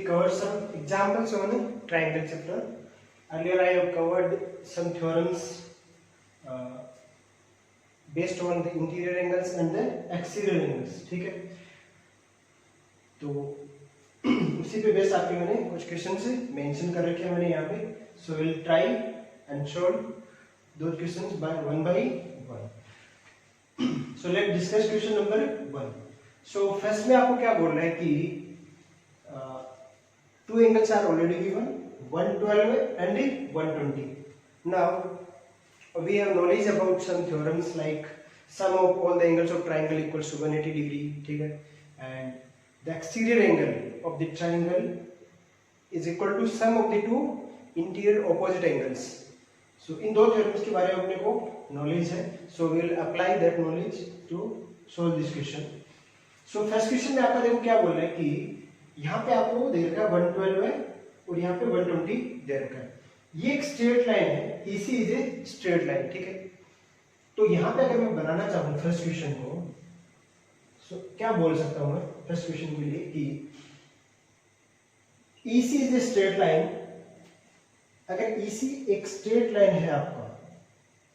covered some examples on the triangle chapter. Earlier I have covered some theorems based on the interior angles and the exterior angles. ठीक है, तो उसी पे based आपके मैंने कुछ क्वेश्चन से मेंशन कर रखे हैं मैंने यहाँ पे. So will try and solve those questions by one. So let's discuss question number 1. So first में आपको क्या बोल रहा है कि two angles are already given, 112 and 120. Now we have knowledge about some theorems like sum of all the angles of triangle equals to 180 degree. ठीक है, and the exterior angle of the triangle is equal to sum of the two interior opposite angles. So इन दो theorems के बारे में अपने को knowledge है. So we will apply that knowledge to solve this question. So first question में आपका देखो क्या बोल रहा है कि यहाँ पे आपको दे रखा है 112 है और यहाँ पे 120 दे रखा है. ये एक स्ट्रेट लाइन है, इसी इज ए स्ट्रेट लाइन. ठीक है, तो यहाँ पे अगर मैं बनाना चाहूँ फर्स्ट क्वेश्चन को, सो क्या बोल सकता हूँ मैं फर्स्ट क्वेश्चन के लिए कि EC is a straight line. अगर EC एक स्ट्रेट लाइन है आपका,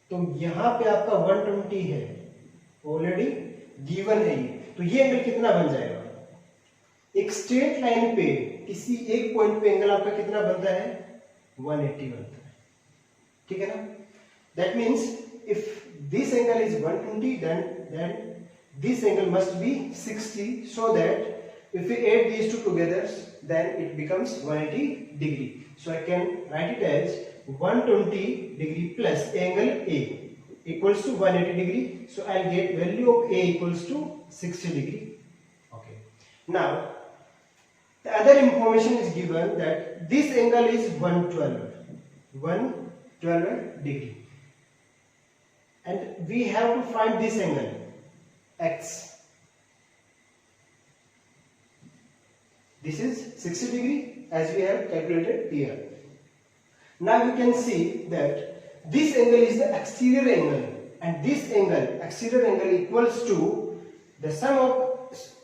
तो यहां पे आपका 120 है, ऑलरेडी गिवन है ये, तो ये एंगल कितना बन जाएगा? एक स्ट्रेट लाइन पे किसी एक पॉइंट पे एंगल आपका कितना बनता है? 180 बनता है. ठीक है ना? That means if this angle is 120 then this angle must be 60, so that if we add these two together then it becomes 180 degree. So I can write it as 120 degree plus angle A equals to 180 degree. So I'll get value of A equals to 60 degree. Okay. Now the other information is given that this angle is 112 degree, and we have to find this angle X. This is 60 degree as we have calculated here. Now you can see that this angle is the exterior angle, and this angle, exterior angle, equals to the sum of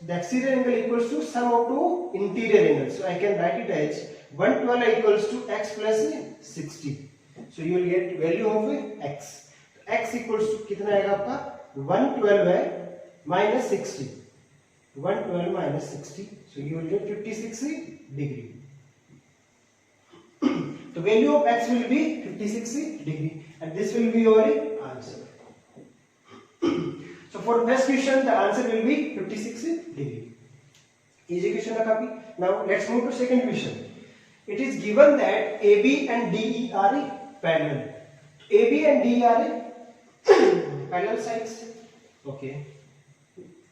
the exterior angle equals to sum of two interior angles. So I can write it as 112 equals to x plus 60. So you will get value of x. X equals to कितना आएगा आपका? 112 है minus 60. 112 minus 60. So you will get 56 degree. The value of x will be 56 degree, and this will be your answer. So for first question the answer will be 56 degree. Easy question है काफी. Now let's move to second question. It is given that AB and DE are parallel. AB and DE are parallel sides. Okay.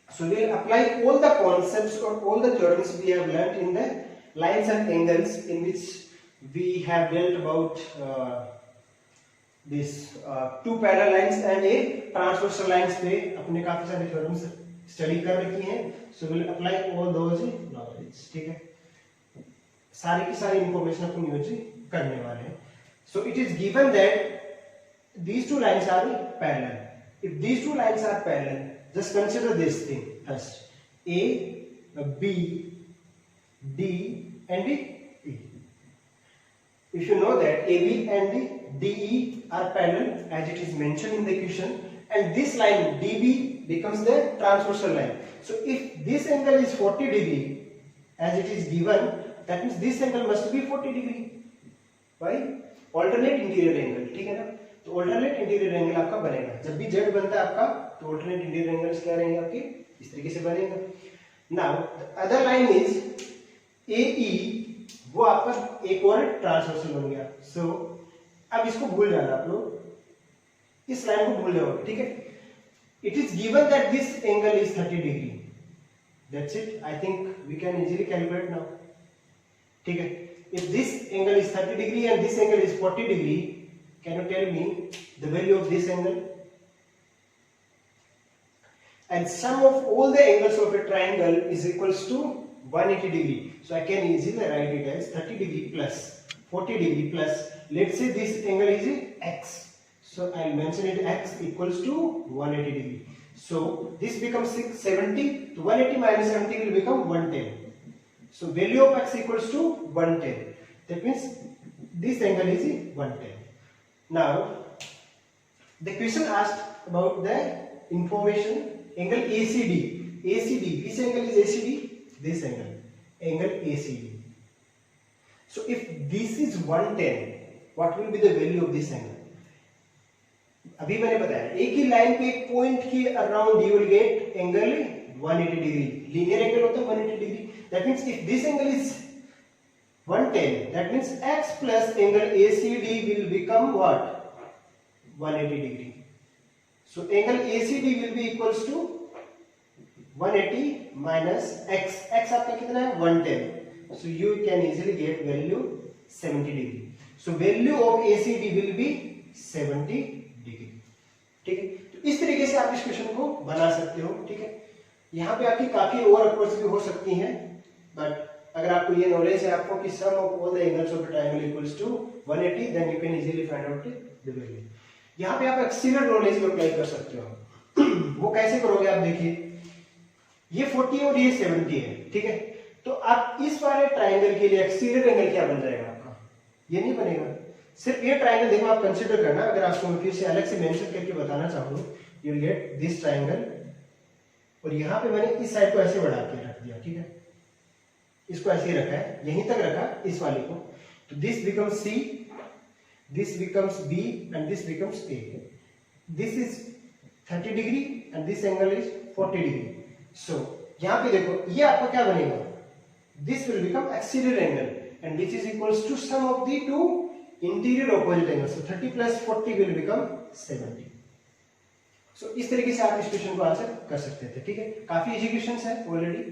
So we will apply all the concepts or all the theorems we have learnt in the lines and angles, in which we have dealt about this two parallel lines and a transversal lines पे अपने काफी सारे theorems study कर रखी हैं. So we will apply all those knowledge. ठीक है, सारी की सारी इंफॉर्मेशन अपन यूज करने वाले हैं. So it is given that these two lines are parallel. If these two lines are parallel, just consider this thing first: A, B, D, and E. If you know that AB and DE are parallel as it is mentioned in the equation, and this line DB becomes the transversal line. So if this angle is 40 degree as it is given, that means this angle must be 40 degree. Why? Alternate interior angle. ठीक है ना? तो alternate interior angle आपका बनेगा. जब भी Z बनता है आपका, तो alternate interior angles क्या रहेंगे आपके? इस तरीके से बनेगा. Now the other line is AE, वो आपका एक और ट्रांसवर्सल बन गया. सो अब इसको भूल जाना आप लोग, इस लाइन को भूल जाओगे. ठीक है, it is given that this angle is 30 degree. That's it. I think we can easily calculate now. ठीक है, if this angle is 30 degree and this angle is 40 degree, can you tell me the value of this angle? And sum of all the angles of a triangle is equals to 180 degree. So I can easily write it as 30 degree plus 40 degree plus, let's say this angle is x. So I'll mention it x equals to 180 degree. So this becomes 670. So 180 minus 70 will become 110. So value of x equals to 110. That means this angle is 110. Now the question asked about the information angle ACD. ACD, which angle is ACD? This angle, angle ACD. So if this is 110, what will be the value of this angle? अभी मैंने बताया एक ही line पे एक point के around you will get angle 180 degree. Linear angle होता है 180 degree. That means if this angle is 110, that means x plus angle ACD will become what? 180 degree. So angle ACD will be equals to 180 minus x. X आपका कितना है? 110. So you can easily get value 70 degree. So value of ACD will be 70 degree. ठीक है, तो इस तरीके से आप इस क्वेश्चन को बना सकते हो. ठीक है, यहाँ पे आपकी काफी और अप्रोच भी हो सकती हैं, बट अगर आपको ये नॉलेज है आपको कि sum of all the angles of the triangle equals to 180, then you can easily find out the value. यहाँ पे आप एक्सीलर नॉलेज भी अप्लाई कर सकते हो. वो कैसे करोगे आप देखिए, ये 40 और ये 70 है. ठीक है, तो आप इस वाले ट्रायंगल के लिए एक्सीलर एंगल क्या बन जाएगा आपका? ये नहीं बनेगा. सिर्फ ये ट्रायंगल देखो आप कंसीडर करना. अगर आपको मैं फिर से अलग से मेंशन करके बताना चाहूँ, you will get this triangle, और यहाँ पे मैंने इस साइड को ऐसे बढ़ा के रख दिया. ठीक है, इसको ऐसे ही रखा है, यहीं तक रखा इस वाले को. तो this becomes C, this becomes B and this becomes A. This is 30 degree and this angle is 40 degree. So यहाँ पे देखो ये आपका क्या बनेगा? This will become exterior angle and which is equals to sum of the two interior opposite angles. So 30 plus 40 will become 70. So इस तरीके से आप इस क्वेश्चन को आंसर कर सकते थे. ठीक है, काफी इजी क्वेश्चंस है already.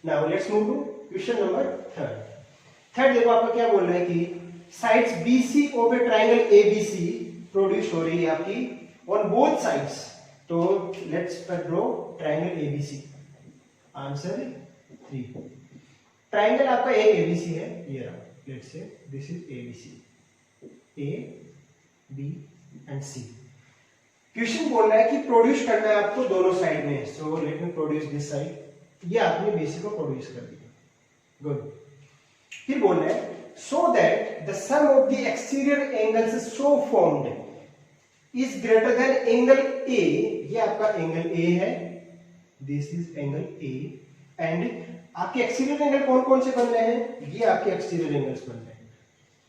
Now let's move to question number third. देखो आपका क्या बोल रहा है कि sides BC of a triangle ABC produce हो रही है आपकी ऑन बोथ साइड्स. तो let's draw triangle ABC. Answer 3. Triangle आपका एक ABC है, ये रहा. Let's say this is ABC, A, B and C. Question बोल रहा है कि प्रोड्यूस करना है आपको दोनों साइड में. So let me produce this side. ये आपने BC को प्रोड्यूस कर दिया. गुड. फिर बोल रहा है so that the sum of the exterior angles so formed is greater than angle A. ये आपका एंगल A है, this is angle A, and आपके एक्सटीरियर एंगल कौन कौन से बन रहे हैं? ये आपके एक्सटीरियर एंगल्स बन रहे हैं.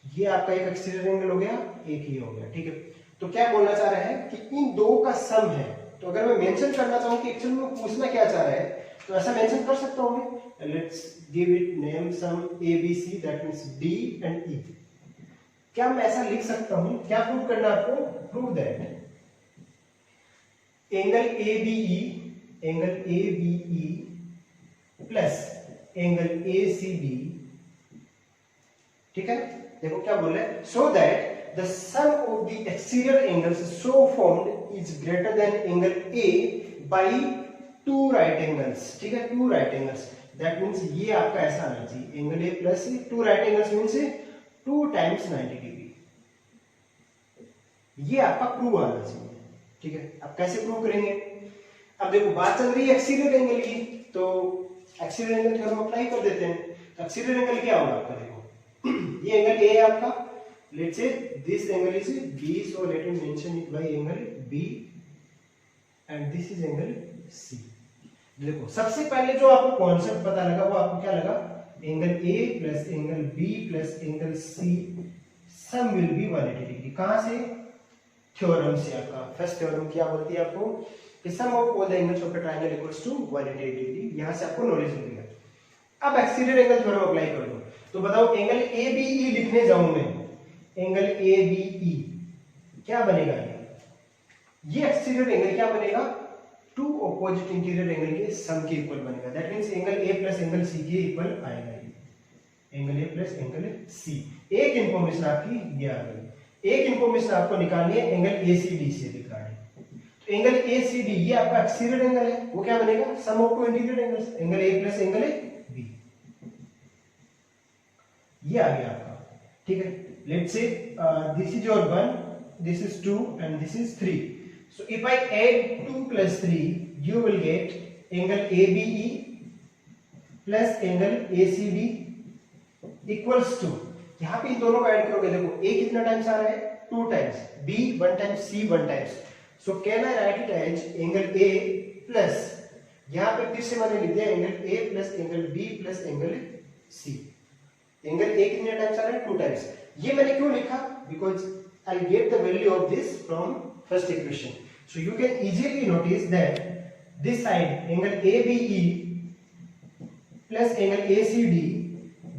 ये आपका एक एक्सटीरियर एंगल हो गया, एक ही हो गया. ठीक है, तो क्या बोलना चाह रहा है कि इन दो का सम है. तो अगर मैं मेंशन करना चाहूं कि एक्चुअली में पूछना क्या चाह रहा है, तो ऐसा मेंशन कर सकता हूं मैं. Let's give it name some ABC, that means D and E. क्या मैं ऐसा लिख सकता हूं? क्या प्रूव करना आपको? Prove that angle ABE plus angle ACD. ठीक है, देखो क्या बोल रहा है, so that the sum of the exterior angles so formed is greater than angle A by 2 right angles. ठीक है, 2 राइट एंगल्स. दैट मींस ये आपका ऐसा आना चाहिए, angle A plus 2 right angles means 2 times 90 degree. ये आपका प्रूव आना चाहिए. ठीक है, अब कैसे प्रूव करेंगे? अब देखो बात चल रही है एक्सटीरियर एंगल की, तो एक्सटीरियर एंगल थ्योरम अप्लाई कर देते हैं. तो एक्सटीरियर एंगल क्या होगा आपका? देखो ये एंगल A है आपका. Let's say this angle is B, so let me mention it by angle B and this is angle C. देखो सबसे पहले जो आपको कॉन्सेप्ट पता लगा वो आपको क्या लगा? Angle A plus angle B plus angle C sum will be 180 degree. कहां से? थ्योरम से. आपका फर्स्ट थ्योरम क्या बोलती है आपको? कि sum of all the angles of a triangle equals to 180 degree. यहां से आपको नॉलेज मिल गया. अब एक्सटीरियर एंगल थ्योरम अप्लाई कर दो. तो बताओ एंगल ABE लिखने जाऊं मैं, एंगल ABE क्या बनेगा? ये एक्सटीरियर एंगल क्या बनेगा? 2 ऑपोजिट इंटीरियर एंगल के सम के इक्वल बनेगा. That means angle A plus angle C के इक्वल आएगा. Angle A plus angle C. एक इंफॉर्मेशन आपकी ये आ गई. एक इंफॉर्मेशन आपको निकालनी है एंगल ACD से रिगार्डिंग. तो एंगल ACD ये आपका एक्सटीरियर एंगल है, वो क्या बनेगा? Sum of 2 interior angles, angle A plus angle B. ये आ गया आपका. ठीक है, let's say this is your 1, this is 2 and this is 3. So if I add 2 plus 3, you will get angle ABE plus angle ACD equals to, यहाँ पे इन दोनों को ऐड करोगे, देखो A कितना टाइम्स आ रहा है, 2 times, B 1 times, C 1 times, so can I write it as angle A plus, यहाँ पे फिर से मैंने लिख दिया angle A plus angle B plus angle C। Angle A कितने टाइम्स आ रहा है, 2 टाइम्स। ये मैंने क्यों लिखा, because I get the value of this from first equation, so you can easily notice that this side angle ABE plus angle ACD,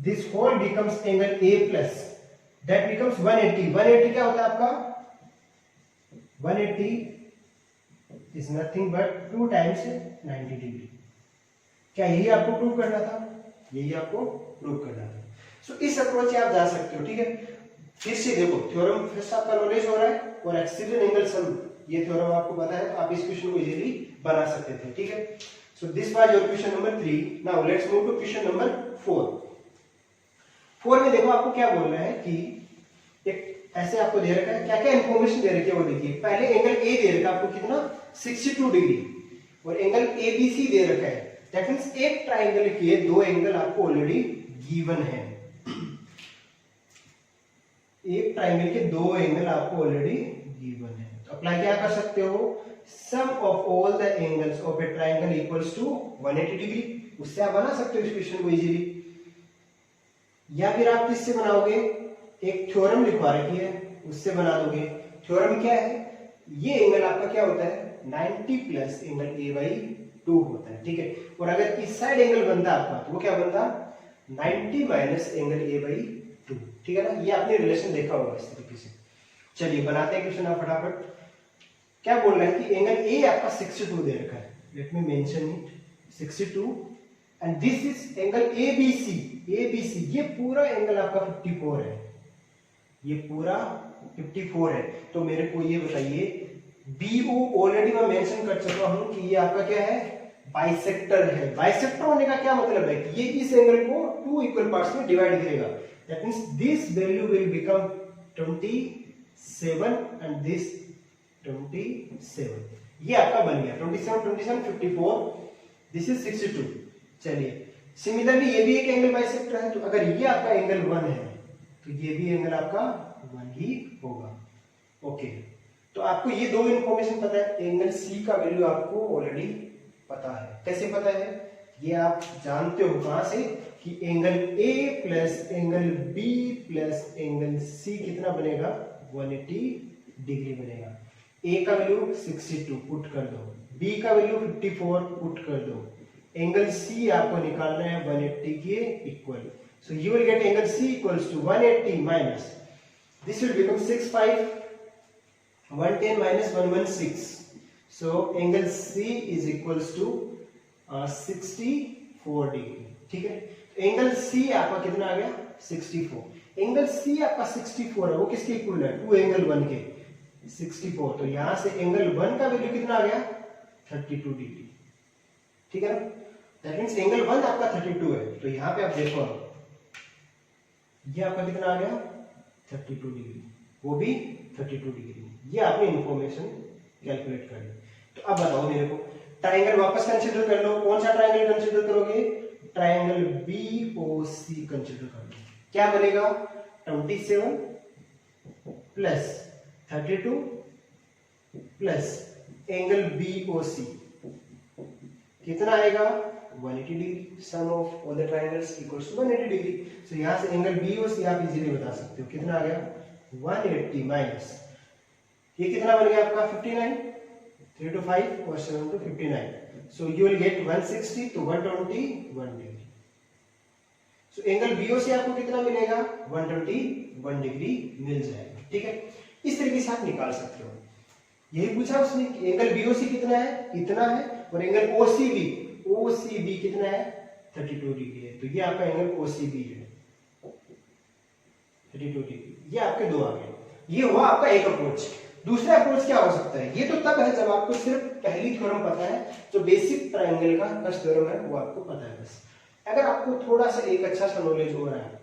this whole becomes angle A plus, that becomes 180। 180 क्या होता है आपका, 180 is nothing but 2 times 90 degree. क्या यही आपको prove करना था, यही आपको प्रूव करना था। सो इस अप्रोच से आप जा सकते हो, ठीक है। फिर से देखो थ्योरम फर्स्ट आपका नॉलेज हो रहा है, और एक्सीडेंट एंगल सम ये थ्योरम आपको पता है, तो आप इस क्वेश्चन को इजीली बना सकते थे, ठीक है। So this was your question number 3. Now let's move to question number 4. 4 में देखो आपको क्या बोल रहा है कि एक ऐसे आपको दे रखा है, क्या क्या इंफॉर्मेशन दे रखी है वो देखिए। पहले एंगल A दे रखा है आपको कितना, 62 डिग्री, और एंगल ABC दे रखा है, दैट मींस एक ट्रायंगल के दो एंगल आपको ऑलरेडी गिवन है। एक ट्रायंगल के दो एंगल आपको ऑलरेडी गिवन है, तो अप्लाई क्या कर सकते हो, sum of all the angles of a triangle equals to 180 degree, उससे आप बना सकते हो इस क्वेश्चन को इजीली। या फिर आप किससे बनाओगे, एक थ्योरम लिखवा रखी है उससे बना दोगे। थ्योरम क्या है, ये एंगल आपका क्या होता है, 90 प्लस एंगल A/2 होता है, ठीक है। और अगर इस साइड एंगल बनता आपका, तो वो क्या बनता, 90 माइनस एंगल A/2, ठीक है ना। ये आपने रिलेशन देखा होगा इस तरीके से। चलिए बनाते हैं क्वेश्चन आप फटाफट। क्या बोल रहा है कि एंगल A आपका 62 दे रखा है, let me mention it, 62, and this is angle ABC। ABC ये पूरा एंगल आपका 54 है, ये पूरा 54 है। तो मेरे को ये बताइए, BO ऑलरेडी मैं मेंशन कर चुका हूं कि ये आपका क्या है, बाइसेक्टर है। बाइसेक्टर होने का क्या मतलब है कि ये इस एंगल को 2 इक्वल पार्ट्स में डिवाइड करेगा, that means this value will become 27 and this 27। ये आपका बन गया 27, 27, 54, दिस इज 62। चलिए सिमिलरली ये भी एक एंगल बाइसेक्टर है, तो अगर ये आपका एंगल 1 है तो ये भी एंगल आपका 1 ही होगा, ओके। तो आपको ये दो इंफॉर्मेशन पता है, एंगल C का वैल्यू आपको ऑलरेडी पता है। कैसे पता है, ये आप जानते हो कहां से, कि angle A plus angle B plus angle C कितना बनेगा, 180 डिग्री बनेगा। A का वैल्यू 62 पुट कर दो, B का वैल्यू 54 पुट कर दो, एंगल C आपको निकालना है 180 के equal, so you will get angle C equals to 180 minus, this will become 65, 110 minus 116, so angle C is equals to 64 degree, ठीक है। एंगल C आपका कितना आ गया, 64। एंगल C आपका 64 है, वो किसके इक्वल है, 2 एंगल 1 के, 64। तो यहां से एंगल 1 का वैल्यू कितना आ गया, 32 डिग्री, ठीक है ना। दैट मींस एंगल 1 आपका 32 है, तो यहां पे आप देखो ये आपका कितना आ गया, 32 डिग्री, वो भी 32 डिग्री। ये आपने इंफॉर्मेशन कैलकुलेट कर ली। तो अब बताओ मेरे को, ट्रायंगल वापस कंसीडर कर लो। कौन सा ट्रायंगल कंसीडर करोगे, ट्रायंगल BOC कंसीडर कर लो। क्या बनेगा, 27 प्लस 32 प्लस एंगल BOC कितना आएगा, 180 degree. Sum of all the triangles equals to 180 degree. So यहां से एंगल BOC आप इजीली बता सकते हो, कितना आ गया, 180 माइनस ये कितना बन गया आपका 59, 3 to 5 और 7 to 59, so you will get 160 to 121 degree. So angle BOC आपको कितना मिलेगा, 121 डिग्री मिल जाएगा, ठीक है। इस तरीके से आप निकाल सकते हो। यही पूछा उसने कि एंगल BOC कितना है, इतना है, और एंगल OCB कितना है, 32 डिग्री है। तो ये आपका एंगल OCB है 32 डिग्री। ये आपके दो आ गए। ये हुआ आपका एक अप्रोच। दूसरा अप्रोच क्या हो सकता है, ये तो तब है जब आपको सिर्फ पहली थ्योरम पता है, जो बेसिक ट्रायंगल का फर्स्ट थ्योरम है वो आपको पता है बस। अगर आपको थोड़ा सा एक अच्छा सा नॉलेज हो रहा है,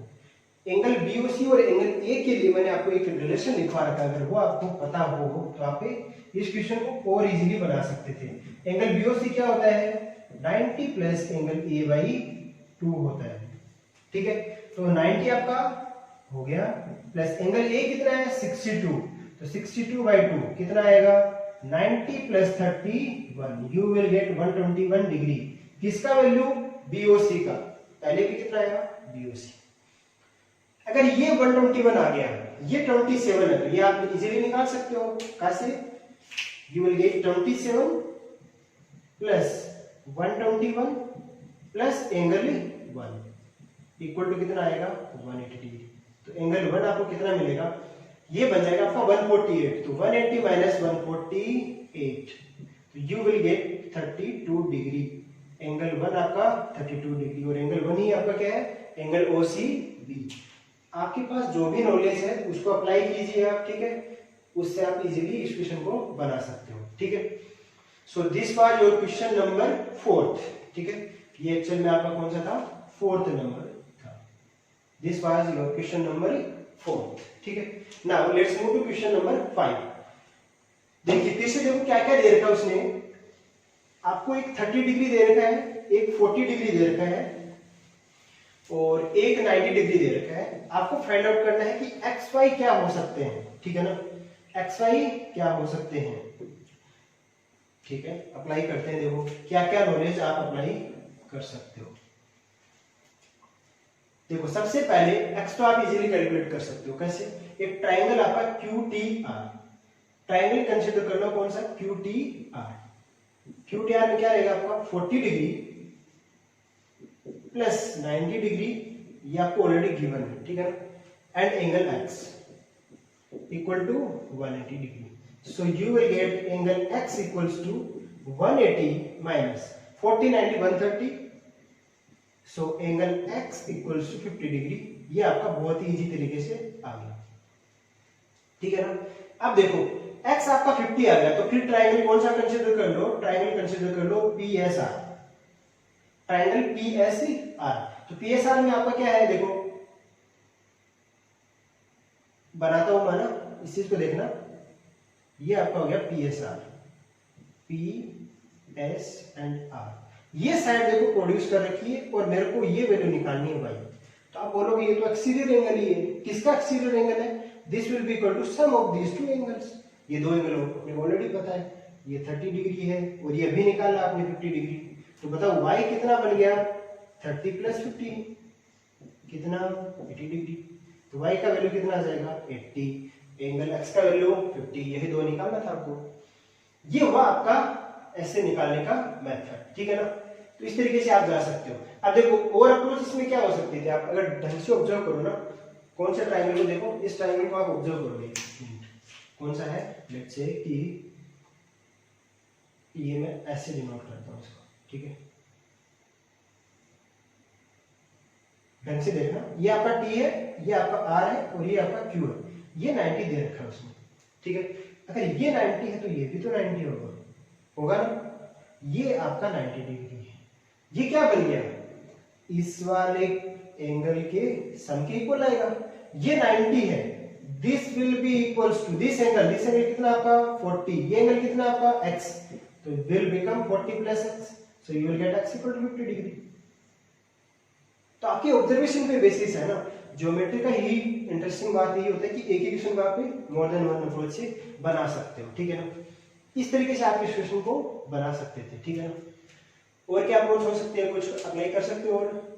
एंगल BOC और एंगल A के लिए मैंने आपको एक रिलेशन लिखवा रखा है, अगर वो आपको पता हो तो आप इस क्वेश्चन को और इजीली बना सकते थे। एंगल BOC क्या होता है, 90 प्लस एंगल 2 होता है, ठीक है। तो 90 आपका हो गया, प्लस एंगल ए कितना है 62, तो 62/2 कितना आएगा 90 plus 31, you will gate 121 degree. किसका वैल्यू, बीओसी का, पहले भी कितना आएगा बीओसी। अगर ये 121 आ गया, ये 27 है, तो ये आप इजीली निकाल सकते हो, कैसे, you will get 27 plus 121 plus angle 1 equal to कितना आएगा 180 डिग्री। तो एंगल 1 आपको कितना मिलेगा, ये बन जाएगा आपका 148, तो 180 माइनस 148, तो you will gate 32 degree. Angle 1 आपका 32 डिग्री, और एंगल 1 ही आपका क्या है, एंगल ओसीबी। आपके पास जो भी नॉलेज है उसको अप्लाई कीजिए आप, ठीक है, उससे आप इजीली इस क्वेश्चन को बना सकते हो, ठीक है। सो this was your question number 4, ठीक है। ये एक्चुअल में आपका कौन सा था, 4th नंबर था। This was your question number 4, ठीक है। Now let's move to question number 5। देखिए फिर से देखो क्या क्या दे रखा है उसने, आपको एक 30 डिग्री दे रखा है, एक 40 डिग्री दे रखा है, और एक 90 डिग्री दे रखा है। आपको फाइंड आउट करना है कि एक्स वाई क्या हो सकते हैं, ठीक है ना, एक्स वाई क्या हो सकते हैं, ठीक है। अप्लाई करते हैं, देखो क्या क्या नॉलेज आप अप्लाई कर सकते हो। देखो सबसे पहले एक्स तो आप इजीली कैलकुलेट कर सकते हो, कैसे, एक ट्राइंगल आपका Q T R, triangle consider करना कौन सा, Q T R. Q T R में क्या रहेगा आपका 40 डिग्री प्लस 90 डिग्री, ये आपको ऑलरेडी गिवन है, ठीक है, and angle x equal to 180 degree. So you will get angle x equals to 180 minus 40 90 130, so angle x equals to 50 degree. ये आपका बहुत ही इजी तरीके से आ गया, ठीक है ना। अब देखो एक्स आपका 50 आ गया, तो फिर ट्राइंगल कौन सा कंसीडर कर लो, ट्राइंगल कंसीडर कर लो P S R, triangle P S R. तो पी एस आर में आपका क्या है, देखो बनाता हूं मैं ना, इस चीज को देखना, ये आपका हो गया P S R, P S and R. ये साइड देखो प्रोड्यूस कर रखी है, और मेरे को ये वैल्यू निकालनी है भाई। तो आप बोलोगे ये तो एक्सीलियर एंगल ही है, किसका एक्सीलियर एंगल है, this will be equal to sum of these two angles. ये दो एंगल आपको ऑलरेडी पता है, ये 30 डिग्री है और ये भी निकाला आपने 50 डिग्री। तो बताओ y कितना बन गया, 30 प्लस 50 कितना 80 डिग्री। तो y का वैल्यू कितना आ जाएगा 80, एंगल x का वैल्यू 50, यही दो निकालना था आपको। ये हुआ आपका ऐसे निकालने का मेथड, ठीक है ना। तो इस तरीके से आप जा सकते हो। अब देखो और अप्रोच इसमें क्या हो सकती थी, आप अगर ढंग से ऑब्जर्व करो ना, कौन सा ट्राइंगल को देखो, इस ट्राइंगल को आप ऑब्जर्व करोगे, कौन सा है, लेट्स से कि ये मैं ऐसे डिनोट करता हूं इसको, ठीक है, ढंग से देखना, ये आपका T है, ये आपका R है, और ये आपका Q है। ये 90 दे रखा है उसमें, ठीक है। अगर ये 90 है तो ये भी तो 90 होगा, होगा ना। ये आपका 90 डिग्री है। ये क्या बन गया, इस वाले एंगल के सम के इक्वल आएगा। ये 90 है, this will be equals to this angle कितना आपका 40, ये एंगल कितना आपका x, तो will become 40 plus x, so you will get x equal to 50 degree. तो आपकी ऑब्जर्वेशन पे बेसिस है ना। ज्योमेट्री का ही इंटरेस्टिंग बात यही होता है कि एक ही क्वेश्चन को आप मोर देन वन अप्रोच से बना सकते हो, ठीक है ना। इस तरीके से आप इस क्वेश्चन को बना सकते थे, ठीक है ना। और क्या अप्रोच हो सकते हैं, कुछ अप्लाई कर सकते हो और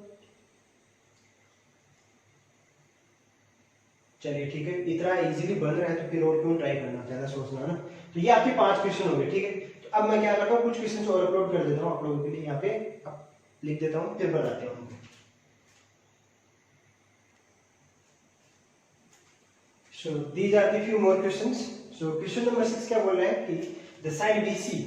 चलिए ठीक है, इतना इजीली बन रहा है तो फिर और क्यों ट्राई करना, ज्यादा सोचना ना। तो ये आपके 5 क्वेश्चन हो गए, ठीक है। तो अब मैं क्या करता हूँ, कुछ क्वेश्चन और अपलोड कर देता हूँ आप लोगों के लिए, यहाँ पे लिख देता हूँ, फिर बनाते हैं। So these are the few more questions. So question number 6 क्या बोल रहा है कि the side BC,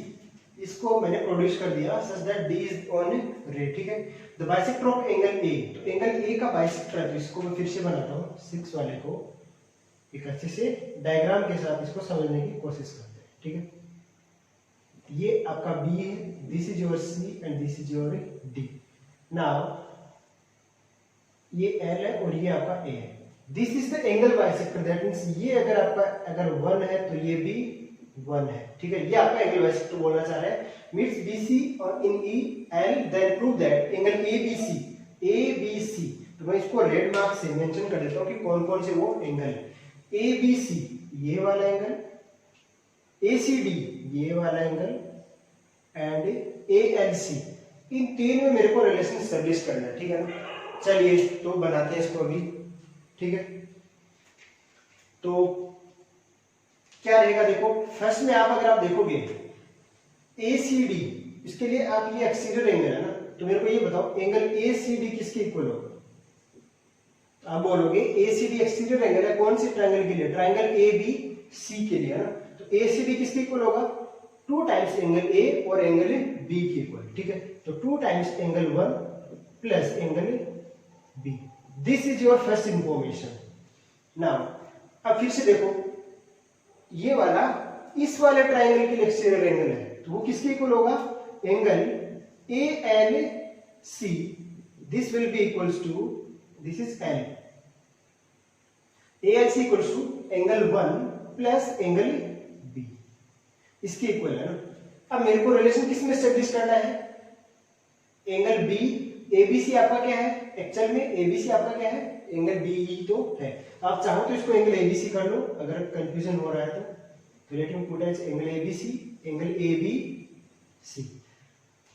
इसको मैंने प्रोड्यूस कर दिया such that D is on ray, ठीक है। The bisector of angle A, तो एंगल A का बाइसेक्टर है, तो इसको मैं फिर से बनाता हूँ 6 वाले को, एक अच्छे से डायग्राम के साथ इसको समझने की कोशिश करते हैं, ठीक है। ये आपका B है, this is your C and this is your D. Now ये L है और ये आपका A है। This is the angle bisector, that means ये अगर आपका अगर 1 है तो ये भी 1 है, ठीक है। ये आपका एंगल बाइसेक्टर बोलना चाह रहा है, मींस BC और इन E L, then prove that angle ABC A B C, तो मैं इसको रेड मार्क से मेंशन कर देता हूं कि कौन कौन से वो एंगल है। ए बी सी ये वाला एंगल, ए सी डी ये वाला angle and A L C, इन तीन में मेरे को रिलेशन एस्टेब्लिश करना है, ठीक है ना। चलिए तो बनाते हैं इसको अभी, ठीक है। तो क्या रहेगा, देखो फर्स्ट में अगर आप देखोगे ए सी डी, इसके लिए आप ये एक्सीडर एंगल है ना, तो मेरे को ये बताओ एंगल ए सी डी किसके इक्वल होगा। आप बोलोगे ए सी डी एक्सीडर एंगल है कौन से ट्रायंगल के लिए, ट्रायंगल ए बी सी के लिए, है ना। तो ए सी डी किसके इक्वल होगा, 2 टाइम्स एंगल ए और एंगल बी के इक्वल, ठीक है। तो 2 times angle 1 plus angle B, this is your first information. Now अब फिर से देखो, ये वाला इस वाले ट्रायंगल के लिए एक्सटीरियर एंगल है, तो वो किसके इक्वल होगा, angle A L C, this will be equals to, this is L, A L C equals to angle 1 plus angle B, इसके इक्वल है ना। अब मेरे को रिलेशन किस में एस्टेब्लिश करना है, एंगल बी, एबीसी आपका क्या है, एक्चुअल में एबीसी आपका क्या है, एंगल बीई तो है। आप चाहो तो इसको एंगल एबीसी कर लो, अगर कंफ्यूजन हो रहा है तो let me put as angle ABC, angle ABC.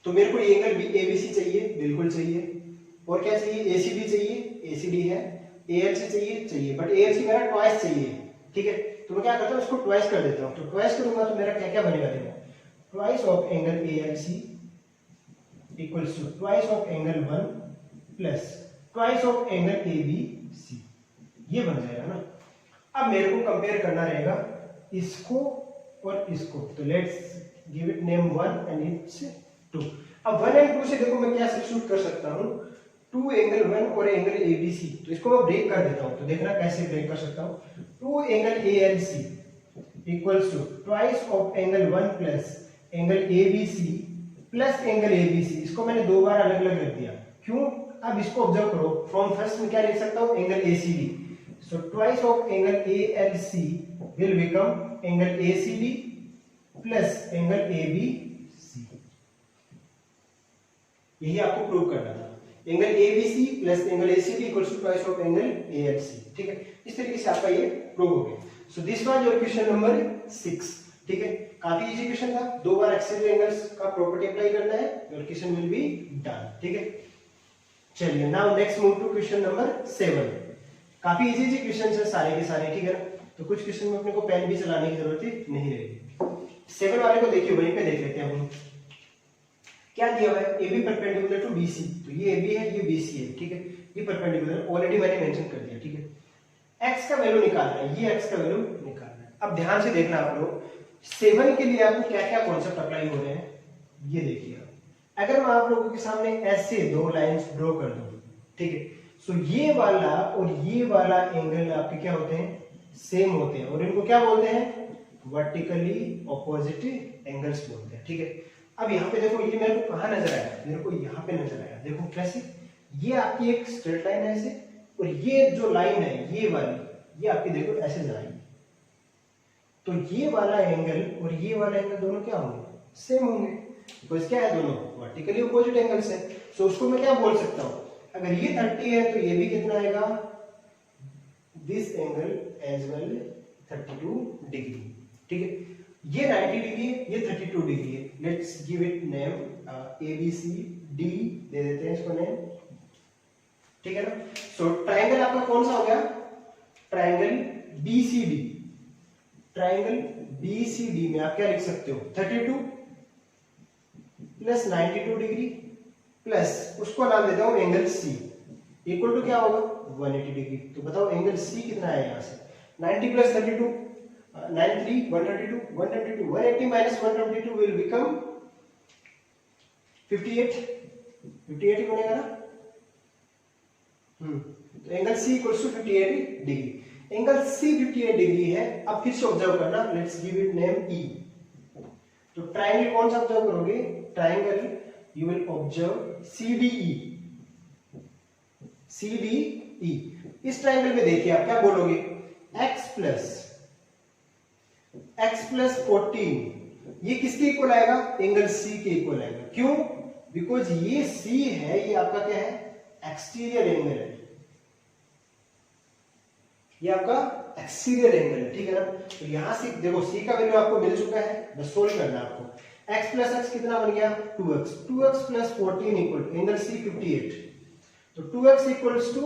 तो मेरे को ये एंगल एबीसी चाहिए, बिल्कुल चाहिए, और क्या चाहिए, एसीडी चाहिए, एसीडी है, एएलसी चाहिए, बट एएलसी मेरा ट्वाइस चाहिए, ठीक है। तो मैं क्या करता हूँ, इसको ट्वाइस कर देता हूँ, तो ट्वाइस करूंगा तो मेरा क्या क्या बनेगा, देखो twice of angle ALC equals to twice of angle 1 plus twice of angle ABC, ये बन जाएगा ना। अब मेरे को कंपेयर करना रहेगा इसको और इसको, तो let's give it name 1 and it's 2। अब 1 एंड 2 से देखो मैं क्या सब्स्टिट्यूट कर सकता हूँ, 2 एंगल 1 और एंगल एबीसी, तो इसको मैं ब्रेक कर देता हूँ, तो देखना कैसे ब्रेक कर सकता हूँ। 2 angle ALC equals to twice of angle 1 plus angle ABC plus angle ABC, इसको मैंने 2 बार अलग अलग रख दिया, क्यों। अब इसको ऑब्जर्व करो, फ्रॉम फर्स्ट में क्या लिख सकता हूँ, angle ACD, so twice of angle ALC will become angle ACD plus angle ABC, यही आपको प्रूव करना था। Angle ABC plus angle ACD equals to twice of angle ALC, ठीक है। इस तरीके से आपका ये प्रूव हो गया। So this was your question number 6, ठीक है। काफी इजी क्वेश्चन था, 2 बार एक्सीलरेट एंगल्स का प्रॉपर्टी अप्लाई करना है, your question will be done, ठीक है। चलिए now next move to question number 7। काफी इजी क्वेश्चन है सारे के सारे, ठीक है ना। तो कुछ क्वेश्चन में अपने को पेन भी चलाने की जरूरत नहीं रहेगी। 7 वाले को देखिए, वहीं पे देख लेते हैं हम क्या दिया हुआ है, AB परपेंडिकुलर टू BC, तो ये AB है, ये BC है, ठीक है। ये परपेंडिकुलर ऑलरेडी मैंने मेंशन कर दिया, ठीक है। x का वैल्यू निकालना है, ये x का वैल्यू निकालना है। अब ध्यान से देखना आप लोग, 7 के लिए आपको क्या क्या कॉन्सेप्ट अप्लाई हो रहे हैं, ये देखिए। अगर मैं आप लोगों के सामने ऐसे 2 लाइंस ड्रॉ कर दूं, ठीक है, सो ये वाला और ये वाला एंगल आपके क्या होते हैं, सेम होते हैं, और इनको क्या बोलते हैं, वर्टिकली ऑपोजिट एंगल्स बोलते हैं, ठीक है। अब यहाँ पे देखो, ये मेरे को कहाँ नजर आया, मेरे को यहाँ पे नजर आया, देखो कैसे, ये आपकी एक स्ट्रेट लाइन है ऐसे, और ये जो लाइन है ये वाली, ये आपकी देखो ऐसे जाएगी, तो ये वाला एंगल और ये वाला एंगल दोनों क्या होंगे, सेम होंगे, तो क्या है, दोनों वर्टिकली ऑपोजिट एंगल्स है। सो उसको मैं क्या बोल सकता हूँ, अगर ये 30 है तो ये भी कितना आएगा, this angle as well 32 degree, ठीक है। ये 90 डिग्री है, ये 32 डिग्री है, let's give it name ABCD दे देते हैं इसको नेम, ठीक है ना। सो ट्रायंगल आपका कौन सा हो गया, ट्रायंगल BCD, ट्रायंगल BCD में आप क्या लिख सकते हो, 32 प्लस 92 डिग्री प्लस उसको नाम देता हूं एंगल C इक्वल टू क्या होगा, 180 डिग्री। तो बताओ एंगल C कितना है यहां से, 90 प्लस 32, 93, 132, 122, 180 माइनस 122 विल बिकम 58, 58 ही बनेगा ना। तो angle C equals to 58 degree, angle C 58 degree है। अब फिर से ऑब्जर्व करना, let's give it name E। तो ट्रायंगल कौन सा ऑब्जर्व करोगे, triangle you will observe CDE, CDE। इस ट्रायंगल में देखिए आप क्या बोलोगे, x प्लस 14 ये किसके इक्वल आएगा, एंगल C के इक्वल आएगा। क्यों, बिकॉज ये C है, ये आपका क्या है, एक्सटीरियर एंगल है, ये आपका एक्सटीरियर एंगल है, ठीक है ना। तो यहां से देखो सी का वैल्यू आपको मिल चुका है, बस सोल्व करना है आपको। x प्लस एक्स कितना बन गया 2x, 2x plus 14 equal to angle C 58, तो 2x equals to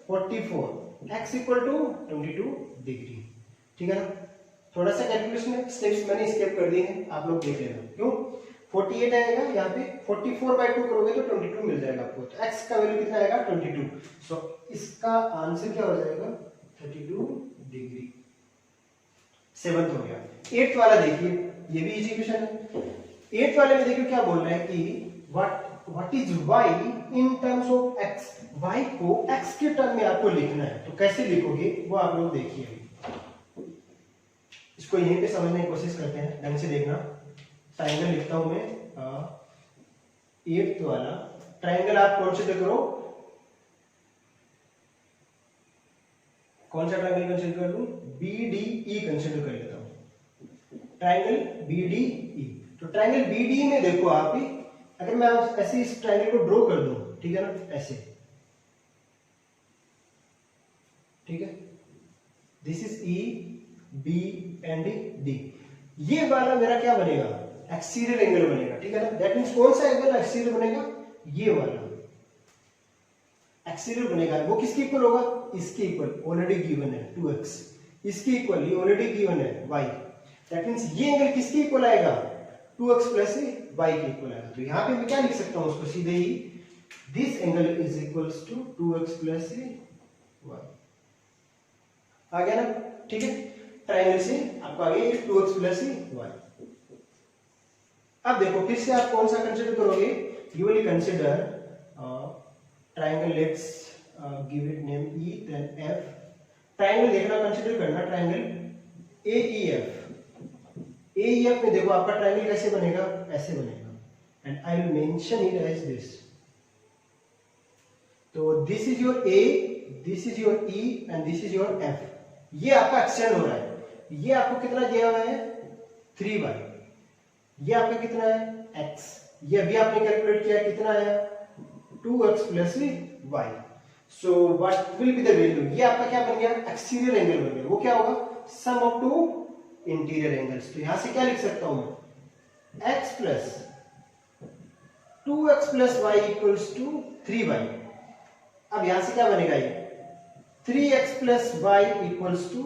44, x equal to 22 degree, ठीक है ना। थोड़ा सा कैलकुलेशन स्टेप्स मैंने स्किप कर दिए हैं, आप लोग देख लेना। क्यों 48 आएगा यहाँ पे, 44/2 करोगे तो 22 मिल जाएगा आपको, तो x का वैल्यू कितना आएगा 22। सो इसका आंसर क्या हो जाएगा 32 डिग्री। 7th हो गया। 8th वाला देखिए, ये भी इजी क्वेश्चन है। 8th वाले में देखिए क्या बोल रहे हैं कि what is y in terms of x, y को x के टर्म में आपको लिखना है, तो कैसे लिखोगे वो आप लोग देखिए। इसको यहीं पे समझने की कोशिश करते हैं, ढंग से देखना। ट्रायंगल लिखता हूं मैं 8th वाला ट्रायंगल, आप कंसीडर करो, कौन सा ट्रायंगल कंसीडर कर लूं, BDE कंसीडर कर लेता हूं, ट्रायंगल BDE। तो ट्रायंगल BDE में देखो आप ही, अगर मैं ऐसे इस ट्रायंगल को ड्रॉ कर दूं, ठीक है ना, ऐसे, ठीक है, this is E B and D, ये वाला मेरा क्या बनेगा एक्सटीरियर एंगल बनेगा, ठीक है ना। दैट मींस कौन सा एंगल एक्सटीरियर बनेगा, ये वाला एक्सटीरियर बनेगा। वो किसके इक्वल होगा, इसके इक्वल, ऑलरेडी गिवन है 2x, इसके इक्वल, ये ऑलरेडी गिवन है y। दैट मींस ये एंगल किसके इक्वल आएगा 2x प्लस y के इक्वल आएगा। तो यहां पे मैं क्या लिख सकता हूं उसको सीधे ही, this angle is equals to 2x plus y, आ गया ना, ठीक है। ट्रायंगल से आपको आ गया 2x प्लस y। अब देखो फिर से आप कौन सा कंसीडर करोगे, you will consider triangle, let's give it name E then F। Triangle देखना, कंसीडर करना ट्रायंगल AEF में देखो आपका ट्रायंगल कैसे बनेगा, ऐसे बनेगा, and I will mention it as this. तो this is your A, this is your E and this is your F। ये आपका एक्सटेंड हो रहा है, ये आपको कितना दिया हुआ है 3y, ये आपका कितना है x, ये अभी आपने कैलकुलेट किया कितना आया 2x plus y। So what will be the value, ये आपका क्या बन गया एक्सटीरियर एंगल बन गया। वो क्या होगा sum of two interior angles. तो यहां से क्या लिख सकता हूं मैं x plus 2x plus y equals to 3y। अब यहां से क्या बनेगा ये 3x plus y equals to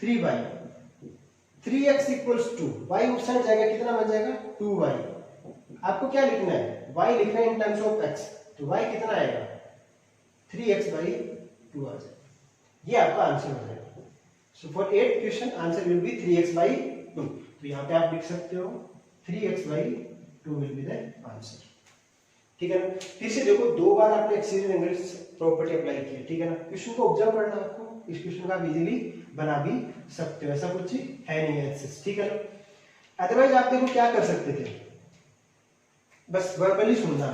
3y, 3x equals to y उस साइड जाएगा, कितना बन जाएगा 2y। आपको क्या लिखना है y लिखना है इन टर्म्स ऑफ x, तो y कितना आएगा 3x/2 आ जाएगा, ये आपका आंसर हो जाएगा। So for 8th question answer will B 3x/2। तो यहां पे आप लिख सकते हो 3x/2 will be the answer, ठीक है ना। फिर से देखो दो बार आपने एक्सटीरियर एंगल प्रॉपर्टी अप्लाई की है, ठीक है ना। क्वेश्चन को ऑब्जर्व करना आपको, इस क्वेश्चन का आप इजीली बना भी सकते हो, ऐसा कुछ है नहीं है, ठीक है ना। अदरवाइज आप देखो क्या कर सकते थे, बस वर्बली सुनना,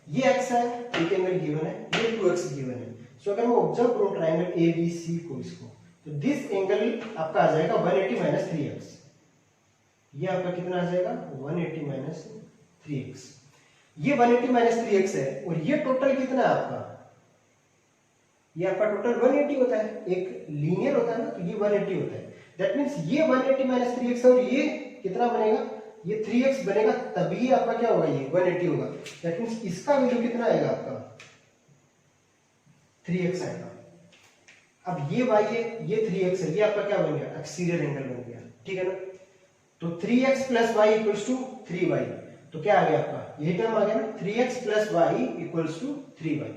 ये x है, एक एंगल गिवन है, ये 2x गिवन है। सो अगर मैं ऑब्जर्व करूं ट्रायंगल ABC को, इसको, तो दिस एंगल आपका आ जाएगा 180 माइनस 3x, ये आपका कितना आ जाएगा 180 माइनस 3x। ये 180 माइनस 3x है, और ये टोटल कितना है आपका, ये आपका टोटल 180 होता है, एक लीनियर होता है ना, तो ये 180 होता है। दैट मींस ये 180 माइनस 3x है, और ये कितना बनेगा, ये 3x बनेगा, तभी आपका क्या होगा ये 180 होगा। दैट मींस इसका वैल्यू कितना आएगा आपका 3x आएगा। अब ये y है, ये 3x है, ये आपका क्या बन गया एक्सटीरियर एंगल बन गया, ठीक है ना। तो 3x plus y equals to 3y, तो क्या आ गया आपका यही टर्म आ गया ना, 3x plus y equals to 3y।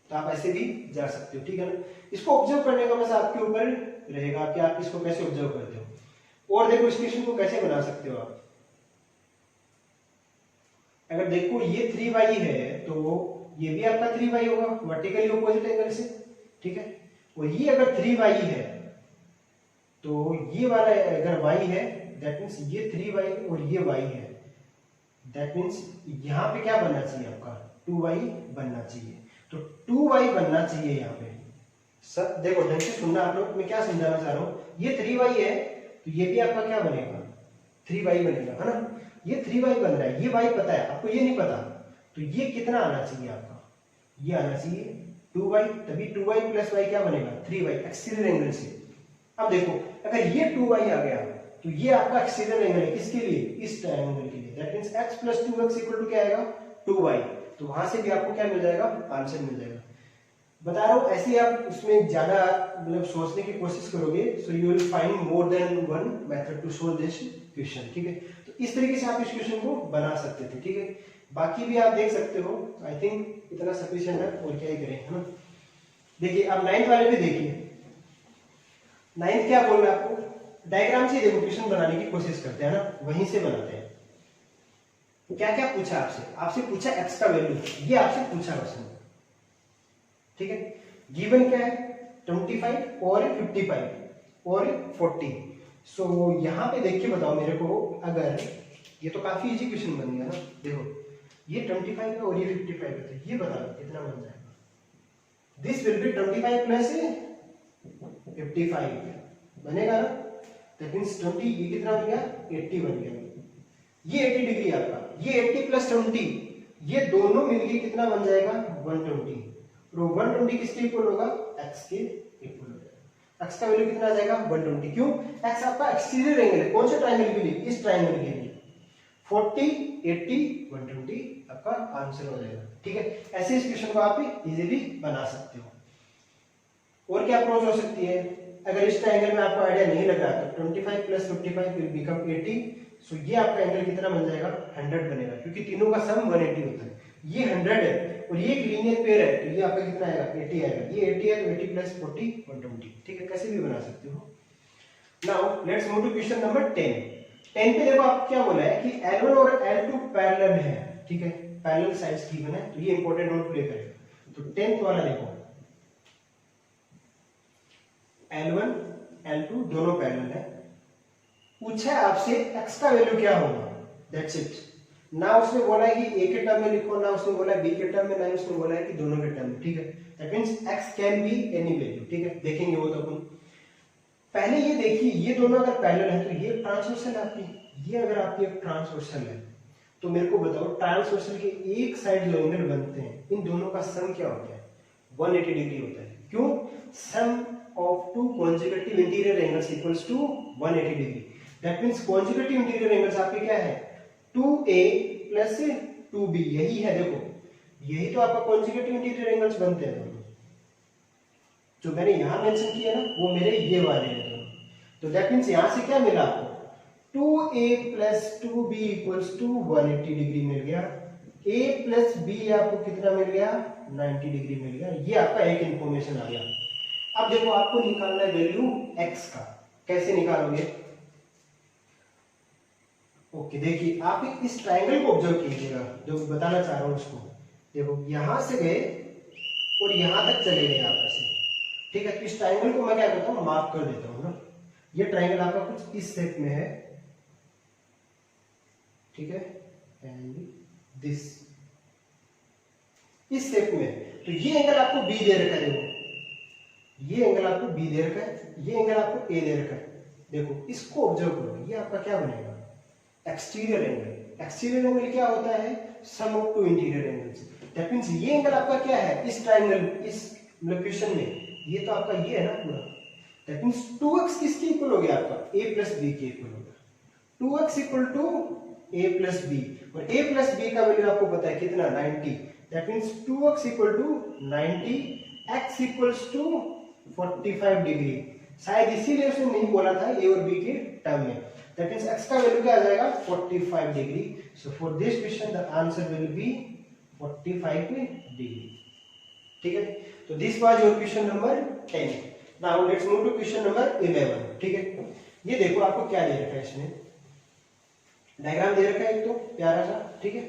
तो आप ऐसे भी जा सकते हो, ठीक है ना। इसको ऑब्जर्व करने का बस आपके ऊपर रहेगा कि आप इसको कैसे ऑब्जर्व करते हो। और देखो इस क्वेश्चन को कैसे बना सकते हो आप, अगर देखो ये 3y है, तो ये भी आपका 3y होगा वर्टिकली ऑपोजिट एंगल से, ठीक है। और ये अगर 3y है, तो ये वाला अगर y है, दैट मींस ये 3y और ये y है, दैट मींस यहां पे क्या बनना चाहिए आपका 2y बनना चाहिए। तो 2y बनना चाहिए यहाँ पे। सब देखो ढंग से सुनना आप लोग, मैं क्या समझाना चाह रहा हूँ, ये 3y है, तो ये भी आपका क्या बनेगा 3y बनेगा, है ना। ये 3y बन रहा है, ये y पता है आपको, ये नहीं पता, तो ये कितना आना चाहिए आपका ये आना चाहिए 2y, तभी 2y प्लस y क्या बनेगा 3y एक्सटीरियर एंगल से। अब देखो अगर ये 2y आ गया तो ये आपका एक्सटीरियर एंगल है किसके लिए, इस ट्रायंगल के लिए। दैट मींस x + 2x = क्या आएगा 2y। तो वहां से भी आपको क्या मिल जाएगा, आंसर मिल जाएगा। बता रहा हूं ऐसे आप उसमें ज्यादा मतलब सोचने की कोशिश करोगे so you will find more than one method to solve this question. ठीक है, तो इस तरीके से आप इस क्वेश्चन को बना सकते थे। ठीक है, बाकी भी आप देख सकते हो। आई थिंक इतना सफिशिएंट है, और क्या ही करें, है ना। देखिए अब 9th वाले भी देखिए। 9th क्या बोल रहा है आपको, डायग्राम से देखो क्वेश्चन बनाने की कोशिश करते हैं ना, वहीं से बनाते हैं। क्या क्या पूछा आपसे, आपसे पूछा x का वैल्यू, ये आपसे पूछा क्वेश्चन। ठीक है, गिवन क्या है 25 और 55 और 40। सो यहां पे देख के बताओ मेरे को, अगर ये तो काफी इजी क्वेश्चन बन गया ना। देखो ये 25 है और ये 55 है, तो ये बताओ कितना बन जाएगा। दिस विल बी 25 प्लस 55 बनेगा ना। दैट मींस 20, ये कितना बन गया 80 बन गया। ये 80 डिग्री आपका, ये 80 प्लस 20, ये दोनों मिलके कितना बन जाएगा 120। तो 120 किसके इक्वल होगा, x के इक्वल हो जाएगा। x का वैल्यू कितना आ जाएगा 120। क्यों, x आपका एक्सटीरियर एंगल है, कौन से ट्रायंगल के लिए, इस ट्रायंगल के लिए। 40, 80, 120 आपका आंसर हो जाएगा। ठीक है, ऐसे इस क्वेश्चन को आप इजीली बना सकते हो। और क्या अप्रोच हो सकती है, अगर इस ट्रायंगल में आपको आइडिया नहीं लगा तो 25 प्लस 55 विल बिकम 80। सो ये आपका एंगल कितना बन जाएगा 100 बनेगा, क्योंकि तीनों का सम 180 होता है। ये 100 है और ये एक लीनियर पेयर है, तो ये आपका कितना आएगा 80 आएगा। ये 80 है तो 80 प्लस 40 120। ठीक है, कैसे भी बना सकते हो। Now let's move to question number 10। 10 पे देखो आप क्या बोला है कि L1 और L2 पैरेलल है। ठीक है, पैरेलल साइड्स गिवन है, तो ये इंपॉर्टेंट रोल प्ले करेगा। तो 10th वाला देखो, L1 L2 दोनों पैरेलल है। पूछा है आपसे x का वैल्यू क्या होगा, दैट्स इट। ना उसने बोला है कि a के टर्म में लिखो, ना उसने बोला है b के टर्म में, ना उसने बोला है कि दोनों के टर्म में। ठीक है, that means x can be any value. ठीक है, देखेंगे वो तो अपन। पहले ये देखिए, ये दोनों अगर पैरेलल है तो ये ट्रांसवर्सल है आपकी, ये अगर आपकी एक ट्रांसवर्सल है तो मेरे को बताओ ट्रांसवर्सल के एक साइड जो एंगल बनते हैं इन दोनों का सम क्या होता है 180 डिग्री होता है। क्यों, sum of two conjugative interior angles equals to 180 degree. That means conjugative interior angles आपके क्या है 2a प्लस 2b, यही है। देखो यही तो आपका कॉन्जुगेटिव इंटीरियर एंगल्स बनते हैं दोनों। जो मैंने यहां मेंशन किया ना वो मेरे ये वाले हैं दोनों। तो दैट मींस यहां से क्या मिला आपको 2a plus 2b equals to 180 degree मिल गया। a प्लस b आपको कितना मिल गया 90 डिग्री मिल गया। ये आपका एक इंफॉर्मेशन आ गया। अब देखो आपको निकालना है वैल्यू x का, कैसे निकालोगे। ओके, देखिए आप इस ट्रायंगल को ऑब्जर्व कीजिएगा, जो बताना चाह रहा हूं उसको। देखो यहां से गए और यहां तक चले गए आपस में। ठीक है, इस ट्रायंगल को मैं क्या करता हूं मार्क कर देता हूं ना। ये ट्रायंगल आपका कुछ इस शेप में है। ठीक है, एंड दिस इस शेप में। तो ये एंगल आपको b दे रखा है। देखो ये एंगल आपको b दे रखा है, ये एंगल आपको a दे रखा है। देखो इसको ऑब्जर्व करो, ये आपका क्या बनेगा एक्सटीरियर एंगल। एक्सटीरियर एंगल क्या होता है sum of two interior angles. That means ये एंगल आपका क्या है इस ट्रायंगल, इस लोकेशन में ये तो आपका ये है ना पूरा। दैट मींस 2x किसके इक्वल हो गया आपका a प्लस b के इक्वल हो गया। 2x equal to a plus b, और a प्लस b का वैल्यू आपको पता है कितना 90। That means 2x equal to 90, x equals to 45 degree. शायद इसीलिए उसने नहीं बोला था a और b के टर्म में। दैट मींस x का वैल्यू क्या आ जाएगा 45 degree. So for this question the answer will be 45 degree. ठीक है, तो this was your question number 10। Now let's move to question number 11। ठीक है, ये देखो आपको क्या दे रखा है, इसमें डायग्राम दे रखा है एक तो प्यारा सा। ठीक है,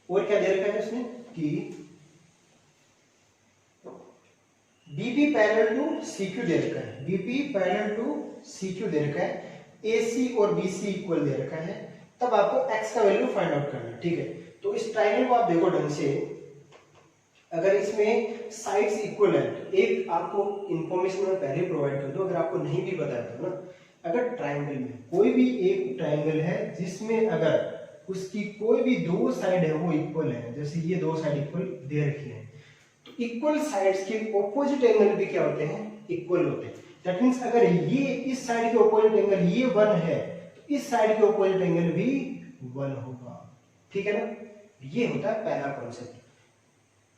और क्या दे रखा है इसमें कि BP पैरेलल टू CQ दे रखा है। BP पैरेलल टू CQ दे रखा है, AC और BC इक्वल दे रखा है। तब आपको x का वैल्यू फाइंड आउट करना है। ठीक है, तो इस ट्रायंगल को आप देखो ढंग से। अगर इसमें साइड्स इक्वल है तो एक आपको इंफॉर्मेशन मैं पहले प्रोवाइड कर दूं, अगर आपको नहीं भी बताया था ना। अगर ट्रायंगल में कोई भी एक ट्रायंगल है जिसमें अगर उसकी कोई भी दो साइड है वो इक्वल है, जैसे ये दो साइड इक्वल दे रखी है, तो इक्वल साइड्स के ऑपोजिट एंगल भी क्या होते हैं, इक्वल होते हैं। दैट मींस अगर ये इस साइड के ऑपोजिट एंगल ये 1 है तो इस साइड के ऑपोजिट एंगल भी 1 होगा, ठीक है ना। ये होता है पहला concept,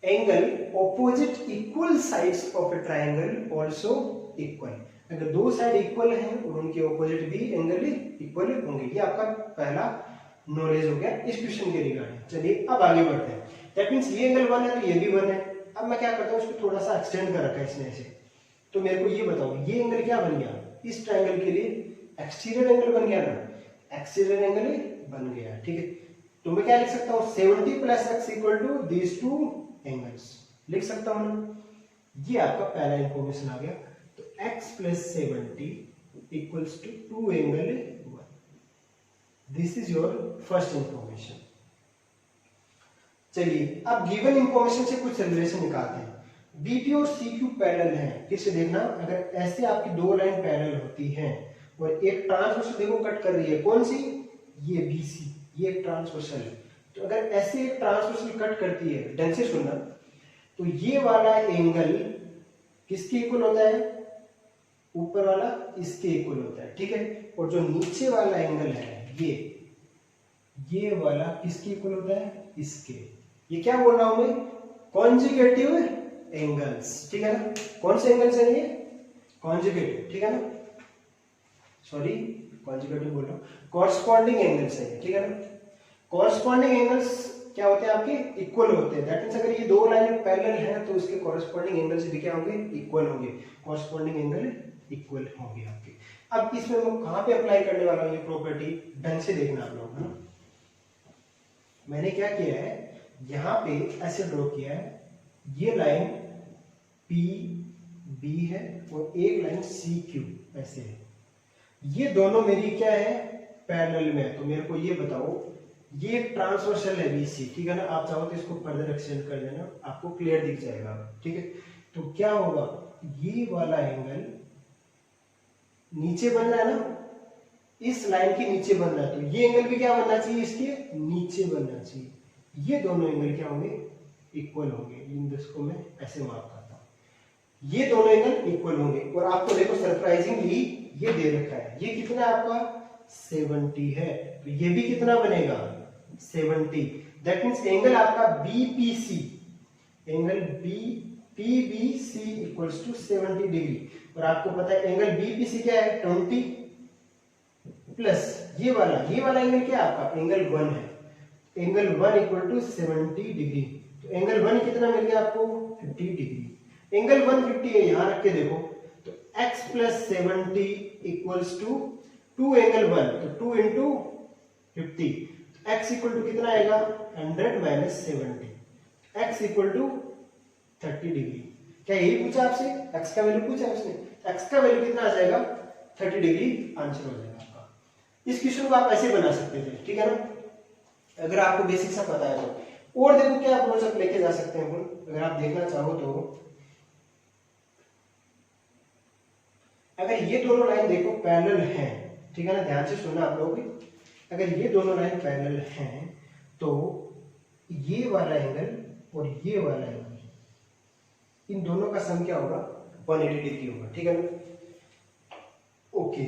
angle opposite equal sides of a triangle also equal. अगर दो साइड इक्वल हैं और उनके ऑपोजिट भी एंगल इक्वल होंगे। ये आपका पहला नॉलेज हो गया इस क्वेश्चन के रिगार्डिंग। चलिए अब आगे बढ़ते हैं। दैट मींस ये एंगल 1 है तो ये भी 1 है। अब मैं क्या करता हूँ, इसको थोड़ा सा एक्सटेंड कर रखा है इसने ऐसे। तो मेरे को ये बताओ ये एंगल क्या बन गया, इस ट्रायंगल के लिए एक्सटीरियर एंगल बन गया ना, एक्सटीरियर एंगल बन गया, ठीक है। तो मैं क्या लिख सकता हूँ 70 plus x equal to these two angles लिख सकता हूँ ना। ये आपका पहला इंफॉर्मेशन आ गया। तो x plus 70 equals to 2 angle 1। This is your first information. चलिए अब गिवन इंफॉर्मेशन से कुछ रिलेशन निकालते हैं। BP और CQ पैरेलल हैं। फिर से देखना, अगर ऐसे आपकी दो लाइन पैरेलल होती हैं और एक ट्रांसवर्सल देखो कट कर रही है, कौन सी, ये BC, ये एक ट्रांसवर्सल है। तो अगर ऐसे एक ट्रांसवर्सल कट करती है, ढंग से सुनना, तो ये वाला एंगल किसके इक्वल होता है, ऊपर वाला इसके इक्वल होता है, ठीक है। और जो नीचे वाला एंगल है ये वाला किसके इक्वल होता है, इसके। ये क्या बोल रहा हूं मैं, कॉन्जुगेटिव एंगल्स, ठीक है ना। कौन से एंगल्स हैं ये, कॉन्जुगेटिव, ठीक है ना, सॉरी कॉन्जुगेटिव बोल रहा हूं, कॉरस्पॉन्डिंग एंगल्स है, ठीक है ना। कॉरस्पॉन्डिंग एंगल्स क्या होते हैं आपके, इक्वल होते हैं। दैट मींस अगर ये दो लाइन पैरेलल हैं तो उसके कॉरस्पॉन्डिंग एंगल्स भी क्या होंगे, इक्वल होंगे। कॉरस्पॉन्डिंग एंगल इक्वल होंगे आपके। अब इसमें मैं कहां पे अप्लाई करने वाला हूं ये प्रॉपर्टी, ढंग से देखना आप लोग, है ना। मैंने क्या किया है, यहां पे ऐसे ड्रॉ किया है, ये लाइन PB है और एक लाइन CQ ऐसे है। ये दोनों मेरी क्या है, पैरेलल में है। तो मेरे को ये बताओ, ये एक ट्रांसवर्सल है BC, ठीक है ना। आप चाहो तो इसको फर्दर एक्सटेंड कर देना, आपको क्लियर दिख जाएगा, ठीक है। तो क्या होगा, ये वाला एंगल नीचे बन रहा है ना, इस लाइन के नीचे बन रहा है, तो ये एंगल भी क्या बनना चाहिए, इसके नीचे बनना चाहिए। ये दोनों एंगल क्या होंगे, इक्वल होंगे। इन दोनों में ऐसे मार्क करता हूं, ये दोनों एंगल इक्वल होंगे। और आपको देखो सरप्राइजिंगली ये दे रखा है, ये कितना है आपका 70 है, तो ये भी कितना बनेगा 70। दैट मींस एंगल आपका BPC, angle PBC equals to 70 degree. और आपको पता है एंगल BPC क्या है, 20 प्लस ये वाला एंगल क्या है आपका, एंगल 1 है। Angle 1 equal to 70 degree. तो एंगल 1 कितना मिल गया आपको, 50 डिग्री। एंगल 1 50 है, यहां रख के देखो, तो x plus 70 equals to 2 angle 1, तो 2 इंटू 50, तो x इक्वल टू कितना आएगा 100 minus 70, x equal to 30 degree. क्या यही पूछा आपसे, x का वैल्यू पूछा उसने, x का वैल्यू कितना आ जाएगा 30 डिग्री आंसर हो जाएगा आपका। इस क्वेश्चन को आप ऐसे बना सकते थे, ठीक है ना, अगर आपको बेसिक सा पता है तो। और देखो क्या अप्रोच आप लेके जा सकते हैं, अगर आप देखना चाहो तो। अगर ये दोनों लाइन देखो पैरेलल हैं, ठीक है ना, ध्यान से सुनना आप लोग। अगर ये दोनों लाइन पैरेलल हैं तो ये वाला एंगल और ये वाला एंगल, इन दोनों का सम क्या होगा 180 डिग्री होगा, ठीक है ना। ओके,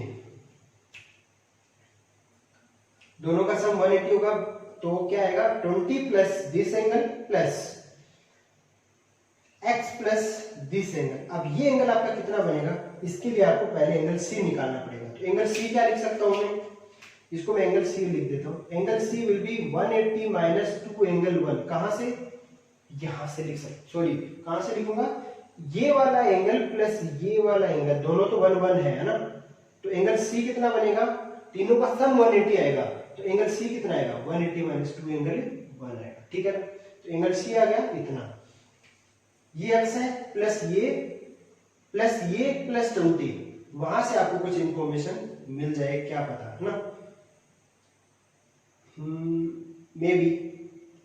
दोनों का सम 180 होगा, तो क्या आएगा 20 plus this angle plus x plus this angle. अब ये एंगल आपका कितना बनेगा, इसके लिए आपको पहले एंगल C निकालना पड़ेगा। तो एंगल C क्या लिख सकता हूं मैं, इसको मैं एंगल C लिख देता हूं। Angle C will be 180 minus 2 angle 1। कहां से, यहां से लिख सकते, सॉरी कहां से लिखूंगा, ये वाला एंगल प्लस ये वाला एंगल, दोनों तो 1 1 है ना। तो एंगल C कितना बनेगा, तीनों का सम 180 आएगा, तो एंगल C कितना आएगा 180 माइनस 2 एंगल 1 आएगा, ठीक है ना। तो एंगल C आ गया इतना, ये x है प्लस ये प्लस 20, वहां से आपको कुछ इंफॉर्मेशन मिल जाए, क्या पता, है ना, मे बी,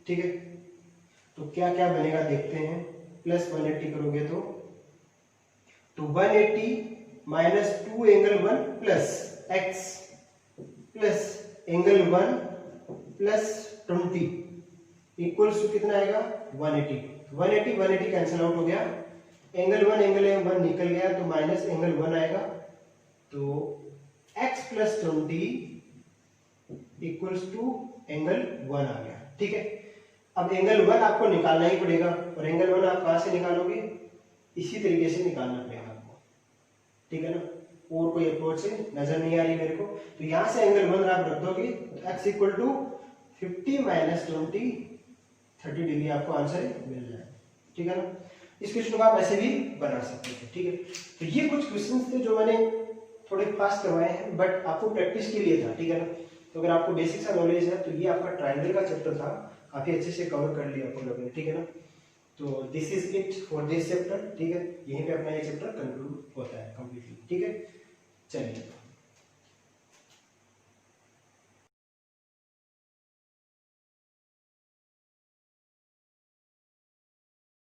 ठीक है। तो क्या क्या बनेगा देखते हैं, प्लस 180 करोगे तो 180 minus 2 angle 1 plus x plus angle 1 plus 20 equals to कितना आएगा 180। 180 कैंसिल आउट हो गया, एंगल 1 निकल गया तो माइनस एंगल 1 आएगा, तो x plus 20 equals to angle 1 आ गया। ठीक है, अब एंगल 1 आपको निकालना ही पड़ेगा, और एंगल 1 आप कहां से निकालोगे, इसी तरीके से निकालना पड़ेगा आपको। ठीक है ना, और कोई अप्रोच से नजर नहीं आ रही मेरे को, तो यहां से एंगल 1 आप रख दोगे तो x equal to 50 minus 20 30 degree आपको आंसर मिल जाएगा। ठीक है ना, इस क्वेश्चन को आप ऐसे भी बना सकते थे। ठीक है, तो ये कुछ क्वेश्चंस थे जो मैंने थोड़े फास्ट करवाए हैं, बट आपको प्रैक्टिस के लिए था। ठीक है ना, तो अगर आपको बेसिक सा नॉलेज है तो ये आपका ट्रायंगल का चैप्टर था, काफी अच्छे से कवर कर लिया अपन लोगों ने। ठीक है ना, तो this is it for this chapter. ठीक है, यहीं पे अपना ये चैप्टर कंक्लूड होता है कंप्लीटली। ठीक है, चलिए।